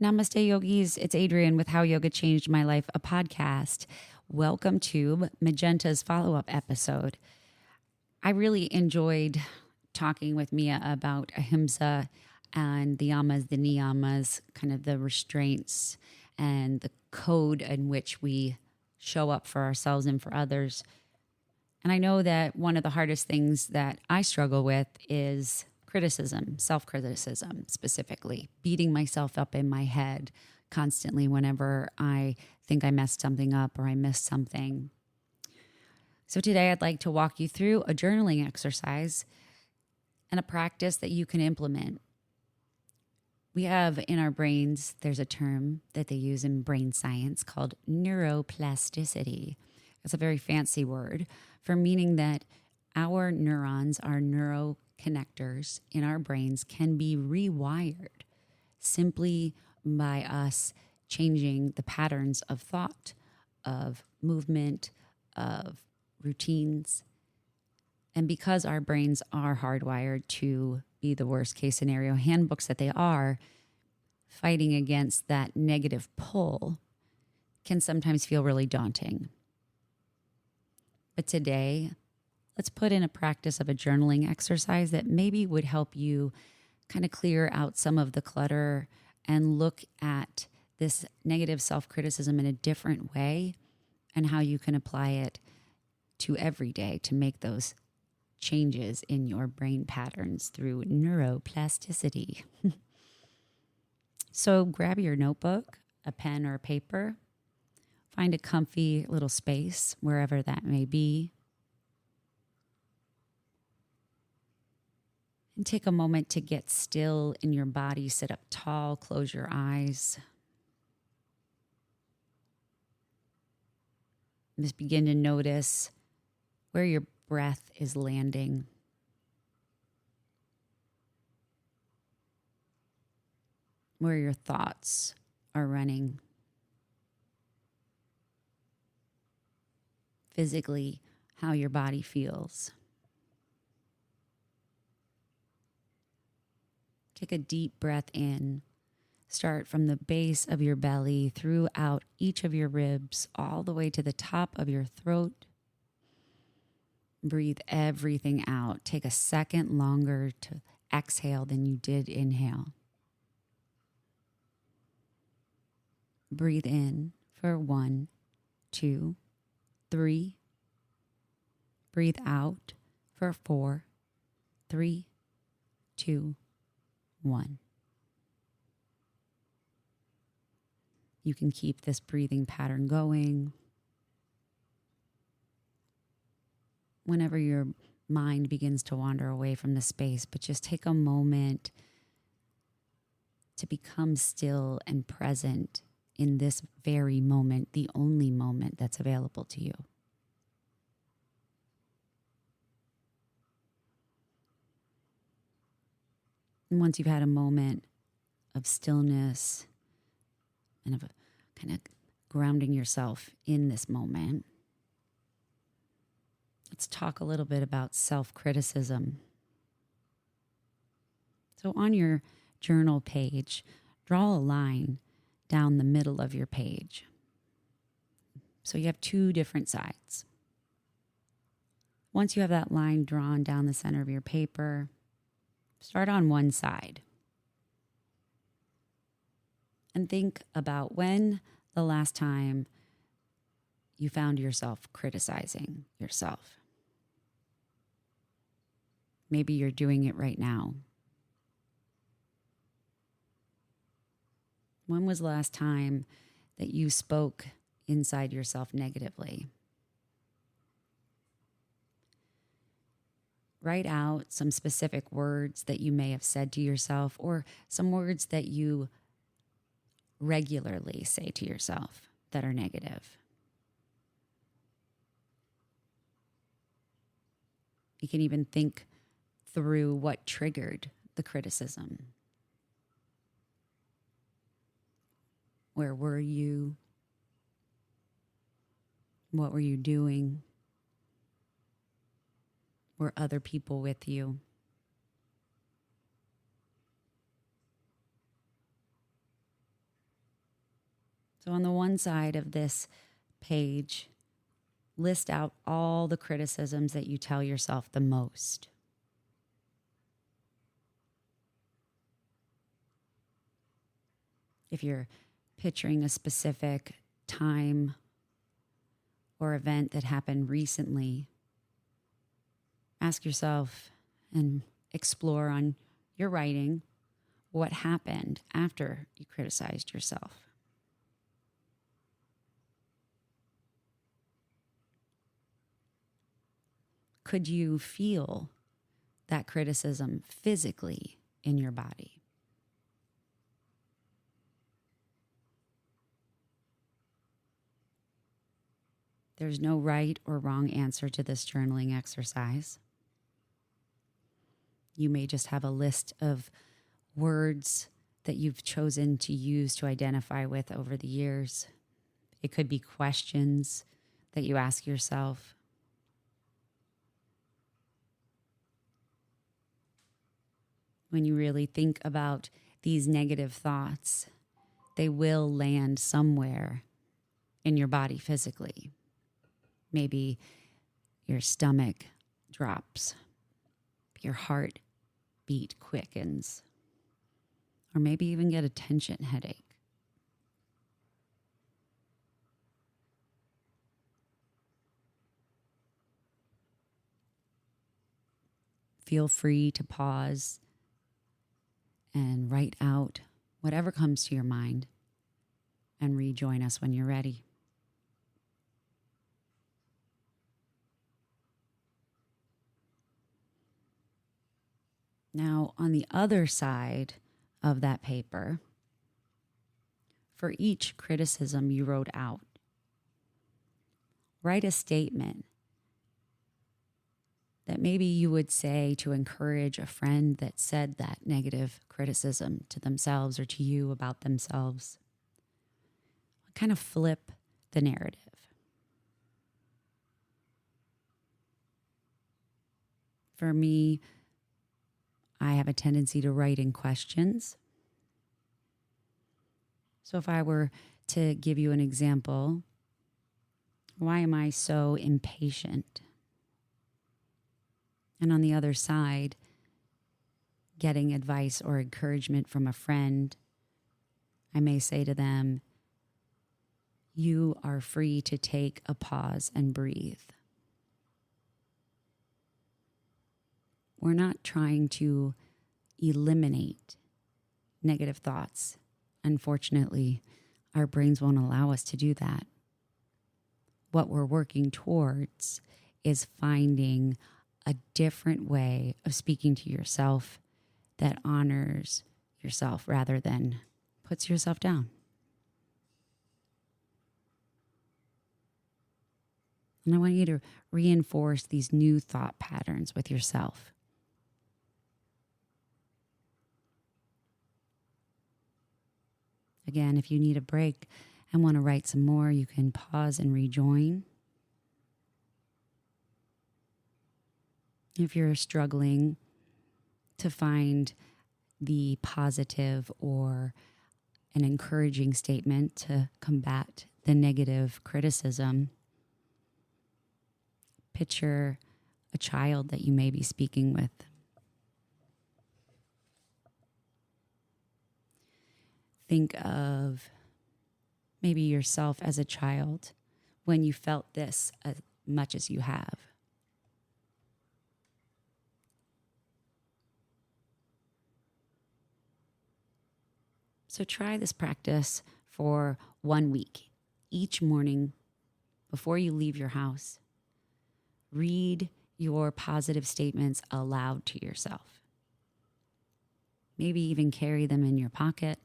Namaste, yogis. It's Adrienne with How Yoga Changed My Life, a podcast. Welcome to Magenta's follow-up episode. I really enjoyed talking with Mia about ahimsa and the yamas, the niyamas, kind of the restraints and the code in which we show up for ourselves and for others. And I know that one of the hardest things that I struggle with is criticism, self-criticism specifically, beating myself up in my head constantly whenever I think I messed something up or I missed something. So today I'd like to walk you through a journaling exercise and a practice that you can implement. We have in our brains, there's a term that they use in brain science called neuroplasticity. It's a very fancy word for meaning that our neurons, our neuroconnectors in our brains can be rewired simply by us changing the patterns of thought, of movement, of routines. And because our brains are hardwired to be the worst case scenario handbooks that they are, fighting against that negative pull can sometimes feel really daunting. But today, let's put in a practice of a journaling exercise that maybe would help you kind of clear out some of the clutter and look at this negative self-criticism in a different way and how you can apply it to every day to make those changes in your brain patterns through neuroplasticity. So grab your notebook, a pen or a paper, find a comfy little space wherever that may be, and take a moment to get still in your body. Sit up tall, close your eyes. Just begin to notice where your breath is landing. Where your thoughts are running. Physically, how your body feels. Take a deep breath in. Start from the base of your belly throughout each of your ribs, all the way to the top of your throat. Breathe everything out. Take a second longer to exhale than you did inhale. Breathe in for 1, 2, 3. Breathe out for 4, 3, 2, 1. You can keep this breathing pattern going. Whenever your mind begins to wander away from the space, but just take a moment to become still and present in this very moment, the only moment that's available to you. And once you've had a moment of stillness and of kind of grounding yourself in this moment, let's talk a little bit about self-criticism. So on your journal page, draw a line down the middle of your page. So you have two different sides. Once you have that line drawn down the center of your paper, start on one side. And think about when the last time you found yourself criticizing yourself. Maybe you're doing it right now. When was the last time that you spoke inside yourself negatively? Write out some specific words that you may have said to yourself, or some words that you regularly say to yourself that are negative. You can even think through what triggered the criticism. Where were you? What were you doing? Were other people with you? So on the one side of this page, list out all the criticisms that you tell yourself the most. If you're picturing a specific time or event that happened recently, ask yourself and explore on your writing what happened after you criticized yourself. Could you feel that criticism physically in your body? There's no right or wrong answer to this journaling exercise. You may just have a list of words that you've chosen to use to identify with over the years. It could be questions that you ask yourself. When you really think about these negative thoughts, they will land somewhere in your body physically. Maybe your stomach drops, your heart beat quickens, or maybe even get a tension headache. Feel free to pause and write out whatever comes to your mind and rejoin us when you're ready. Now, on the other side of that paper, for each criticism you wrote out, write a statement that maybe you would say to encourage a friend that said that negative criticism to themselves or to you about themselves. Kind of flip the narrative. For me, I have a tendency to write in questions. So if I were to give you an example, why am I so impatient? And on the other side, getting advice or encouragement from a friend, I may say to them, you are free to take a pause and breathe. We're not trying to eliminate negative thoughts. Unfortunately, our brains won't allow us to do that. What we're working towards is finding a different way of speaking to yourself that honors yourself rather than puts yourself down. And I want you to reinforce these new thought patterns with yourself. Again, if you need a break and want to write some more, you can pause and rejoin. If you're struggling to find the positive or an encouraging statement to combat the negative criticism, picture a child that you may be speaking with. Think of maybe yourself as a child when you felt this as much as you have. So try this practice for 1 week. Each morning, before you leave your house, read your positive statements aloud to yourself. Maybe even carry them in your pocket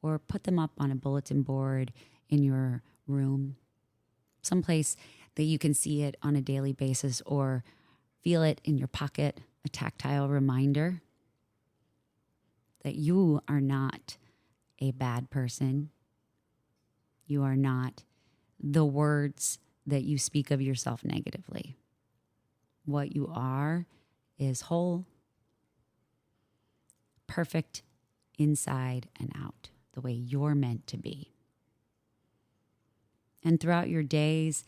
or put them up on a bulletin board in your room, someplace that you can see it on a daily basis or feel it in your pocket, a tactile reminder that you are not a bad person. You are not the words that you speak of yourself negatively. What you are is whole, perfect inside and out, the way you're meant to be. And throughout your days,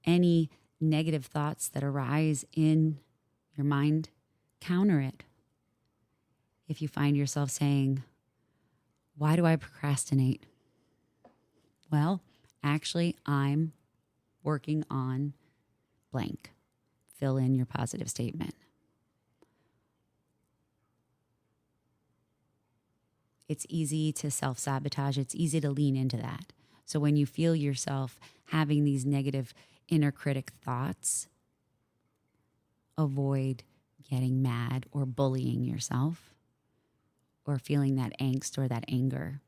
any negative thoughts that arise in your mind, counter it. If you find yourself saying, why do I procrastinate? Well, actually, I'm working on blank. Fill in your positive statement. It's easy to self-sabotage. It's easy to lean into that. So when you feel yourself having these negative inner critic thoughts, avoid getting mad or bullying yourself or feeling that angst or that anger.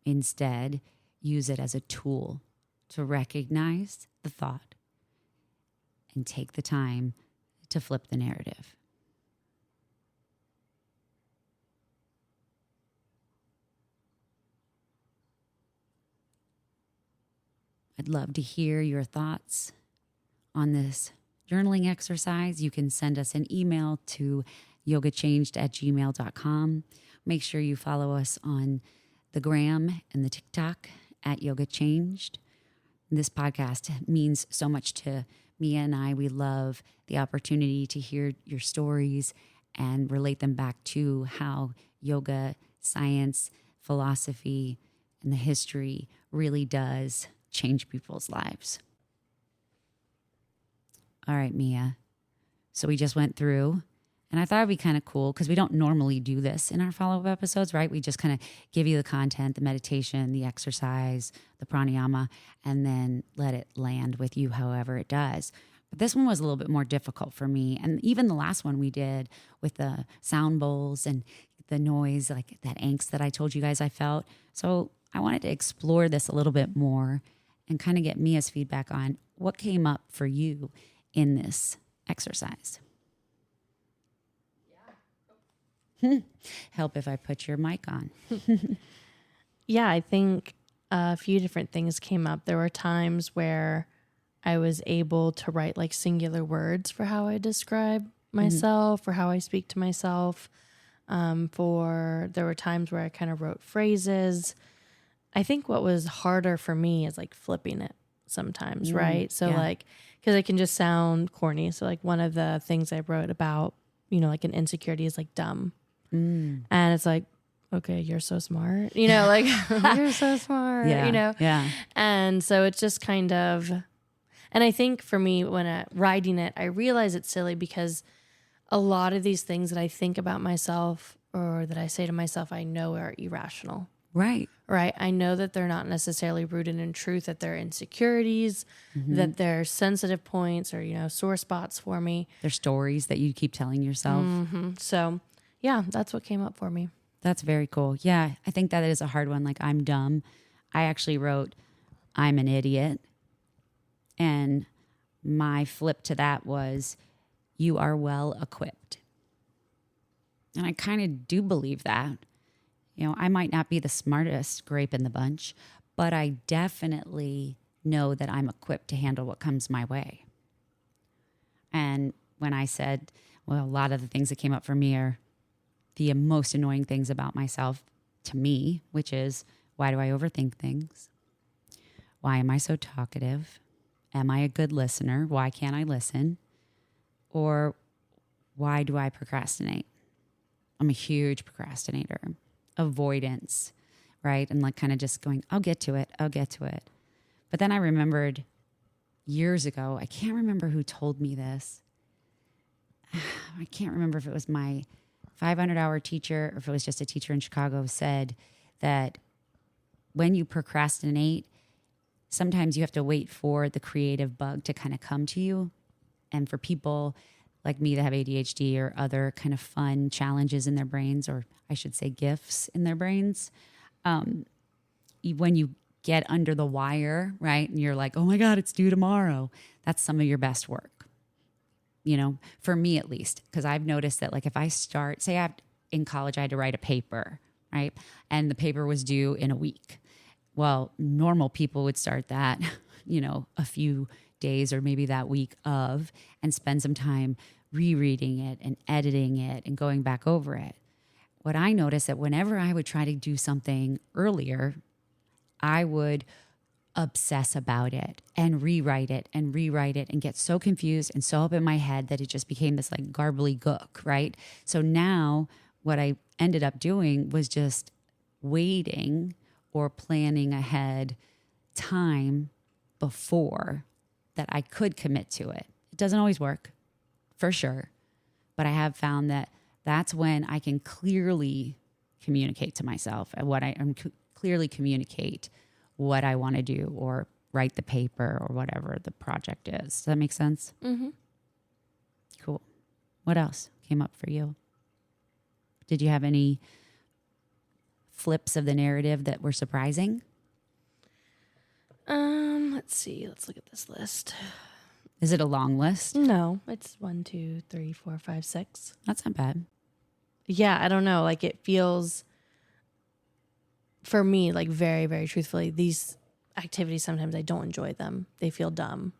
Instead, use it as a tool to recognize the thought and take the time to flip the narrative. I'd love to hear your thoughts on this journaling exercise. You can send us an email to yogachanged@gmail.com. Make sure you follow us on the gram and the TikTok at Yoga Changed. This podcast means so much to Mia and I. We love the opportunity to hear your stories and relate them back to how yoga, science, philosophy, and the history really does change people's lives. All right, Mia. So we just went through, and I thought it'd be kind of cool because we don't normally do this in our follow-up episodes, right? We just kind of give you the content, the meditation, the exercise, the pranayama, and then let it land with you however it does. But this one was a little bit more difficult for me. And even the last one we did with the sound bowls and the noise, like that angst that I told you guys I felt. So I wanted to explore this a little bit more and kind of get Mia's feedback on what came up for you in this exercise. Help if I put your mic on. Yeah, I think a few different things came up. There were times where I was able to write like singular words for how I describe myself or how I speak to myself. There were times where I kind of wrote phrases. I think what was harder for me is like flipping it sometimes, right? So like, because it can just sound corny. So like one of the things I wrote about, like an insecurity is like dumb. And it's like, okay, you're so smart, like you're so smart, Yeah. And so it's just kind of, and I think for me when writing it, I realize it's silly because a lot of these things that I think about myself or that I say to myself, I know are irrational. Right. I know that they're not necessarily rooted in truth, that they're insecurities, that they're sensitive points or, sore spots for me. They're stories that you keep telling yourself. So, yeah, that's what came up for me. That's very cool. Yeah, I think that is a hard one. Like, I'm dumb. I actually wrote, I'm an idiot. And my flip to that was, you are well equipped. And I kind of do believe that. I might not be the smartest grape in the bunch, but I definitely know that I'm equipped to handle what comes my way. And when I said, well, a lot of the things that came up for me are the most annoying things about myself to me, which is, why do I overthink things? Why am I so talkative? Am I a good listener? Why can't I listen? Or why do I procrastinate? I'm a huge procrastinator. Avoidance, right? And like kind of just going, I'll get to it. But then I remembered years ago, I can't remember who told me this. I can't remember if it was my 500-hour teacher or if it was just a teacher in Chicago said that when you procrastinate, sometimes you have to wait for the creative bug to kind of come to you. And for people like me that have ADHD or other kind of fun challenges in their brains, or I should say gifts in their brains, when you get under the wire, right, and you're like, oh my God, it's due tomorrow, that's some of your best work. For me at least, because I've noticed that like if I start, say in college I had to write a paper, right, and the paper was due in a week. Well, normal people would start that, a few days or maybe that week of, and spend some time rereading it and editing it and going back over it. What I noticed that whenever I would try to do something earlier, I would obsess about it and rewrite it and get so confused and so up in my head that it just became this like gobbledygook, right? So now what I ended up doing was just waiting or planning ahead time before that I could commit to it. It doesn't always work, for sure. But I have found that that's when I can clearly communicate to myself and clearly communicate what I want to do or write the paper or whatever the project is. Does that make sense? Mm-hmm. Cool. What else came up for you? Did you have any flips of the narrative that were surprising? Let's see. Let's look at this list. Is it a long list? No, it's 1, 2, 3, 4, 5, 6. That's not bad. Yeah, I don't know. Like it feels, for me, like very, very truthfully, these activities, sometimes I don't enjoy them. They feel dumb.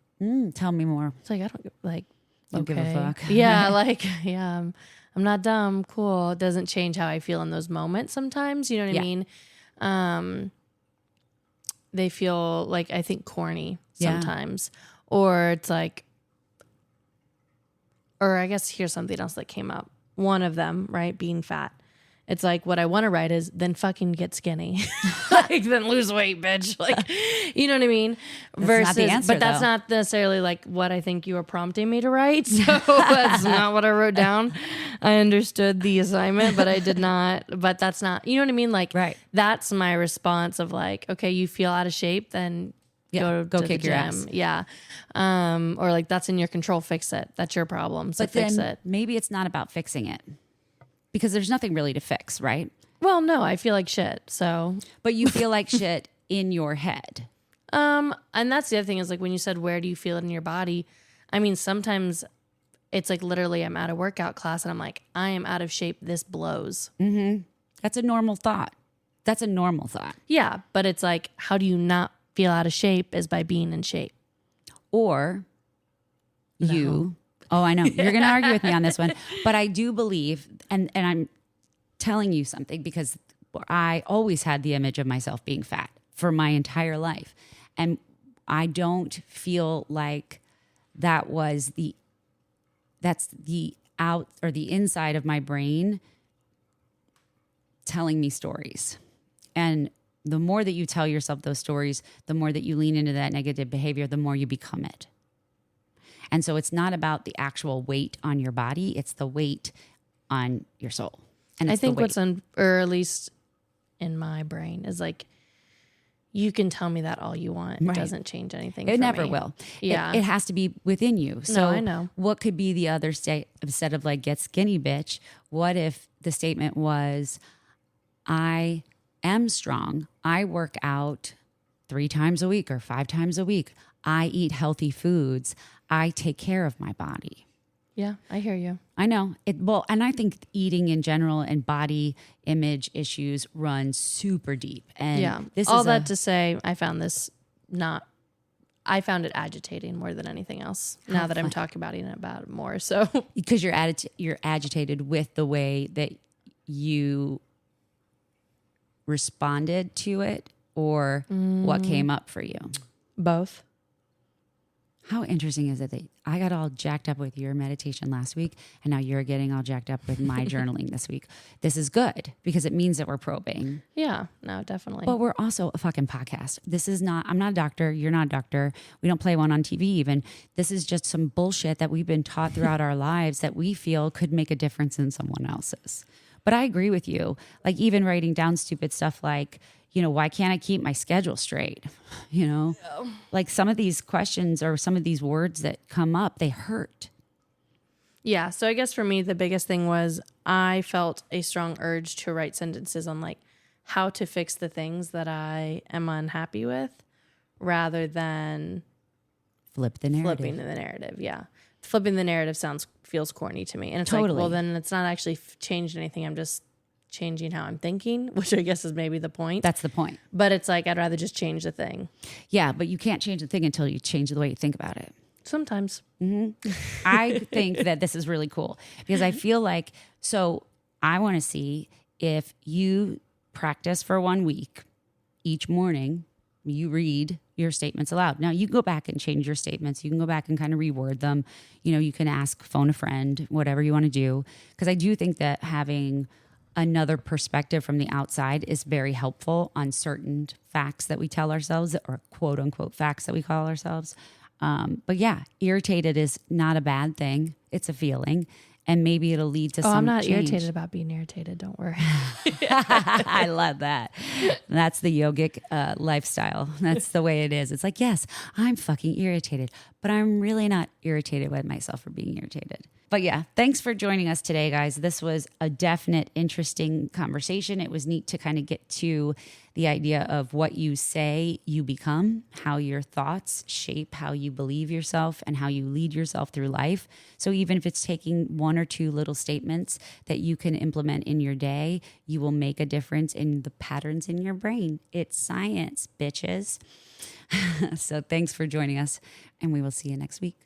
Tell me more. It's like, I don't like, Don't give a fuck. Yeah, like, yeah, I'm not dumb. Cool. It doesn't change how I feel in those moments sometimes. You know what I mean? They feel like, I think, corny sometimes. Or it's like, or I guess here's something else that came up. One of them, right? Being fat. It's like, what I want to write is then fucking get skinny. Like, then lose weight, bitch. Like, you know what I mean? That's not the answer, but that's though. not necessarily like what I think you were prompting me to write. So that's not what I wrote down. I understood the assignment, but I did not. But that's not, you know what I mean? Like, Right. That's my response of like, okay, you feel out of shape, then go to kick the your gym. ass. Yeah. Or like, that's in your control, fix it. That's your problem. So But fix then it. maybe it's not about fixing it because there's nothing really to fix, right? Well, no, I feel like shit. So, But you feel like shit in your head. and that's the other thing is like when you said, where do you feel it in your body? I mean, sometimes it's like literally I'm at a workout class and I'm like, I am out of shape. This blows. That's a normal thought. That's a normal thought. Yeah. But it's like, how do you not feel out of shape is by being in shape. Or you. Oh, I know. You're going to argue with me on this one. But I do believe, and I'm telling you something because I always had the image of myself being fat for my entire life. And I don't feel like that's the out or the inside of my brain telling me stories. And the more that you tell yourself those stories, the more that you lean into that negative behavior, the more you become it. And so it's not about the actual weight on your body, it's the weight on your soul. And I it's think the weight. what's or at least in my brain is like, you can tell me that all you want. It Right. doesn't change anything. It for never me. will. Yeah. It has to be within you. So I know. what could be the other state instead of like get skinny bitch? What if the statement was, I am strong. I work out 3 times a week or 5 times a week. I eat healthy foods. I take care of my body. Yeah, I hear you. I know it. Well, and I think eating in general and body image issues run super deep. And Yeah. this All is that to say, I found it agitating more than anything else. Now that I'm talking about it more. So because you're agitated with the way that you responded to it or what came up for you. both. How interesting is it that I got all jacked up with your meditation last week and now you're getting all jacked up with my journaling this week? This is good because it means that we're probing. Yeah, no, definitely. But we're also a fucking podcast. I'm not a doctor. You're not a doctor. We don't play one on TV even. This is just some bullshit that we've been taught throughout our lives that we feel could make a difference in someone else's. But I agree with you. Like even writing down stupid stuff like, why can't I keep my schedule straight? Like some of these questions or some of these words that come up, they hurt. Yeah, so I guess for me, the biggest thing was I felt a strong urge to write sentences on like how to fix the things that I am unhappy with rather than Flip the narrative. flipping the narrative. Yeah. Flipping the narrative feels corny to me. And it's Totally. like, well, then it's not actually changed anything. I'm just changing how I'm thinking, which I guess is maybe the point. That's the point. But it's like, I'd rather just change the thing. Yeah, but you can't change the thing until you change the way you think about it. Sometimes. I think that this is really cool because I feel like, so I want to see if you practice for 1 week each morning, you read your statements aloud. Now you can go back and change your statements. You can go back and kind of reword them. You can ask, phone a friend, whatever you want to do. Because I do think that having another perspective from the outside is very helpful on certain facts that we tell ourselves, or quote unquote facts that we call ourselves. But yeah, irritated is not a bad thing. It's a feeling. And maybe it'll lead to some I'm not change. irritated about being irritated. Don't worry. I love that. That's the yogic lifestyle. That's the way it is. It's like, yes, I'm fucking irritated, but I'm really not irritated with myself for being irritated. But yeah, thanks for joining us today, guys. This was a definite, interesting conversation. It was neat to kind of get to the idea of what you say, you become, how your thoughts shape how you believe yourself and how you lead yourself through life. So even if it's taking one or two little statements that you can implement in your day, you will make a difference in the patterns in your brain. It's science, bitches. So thanks for joining us, and we will see you next week.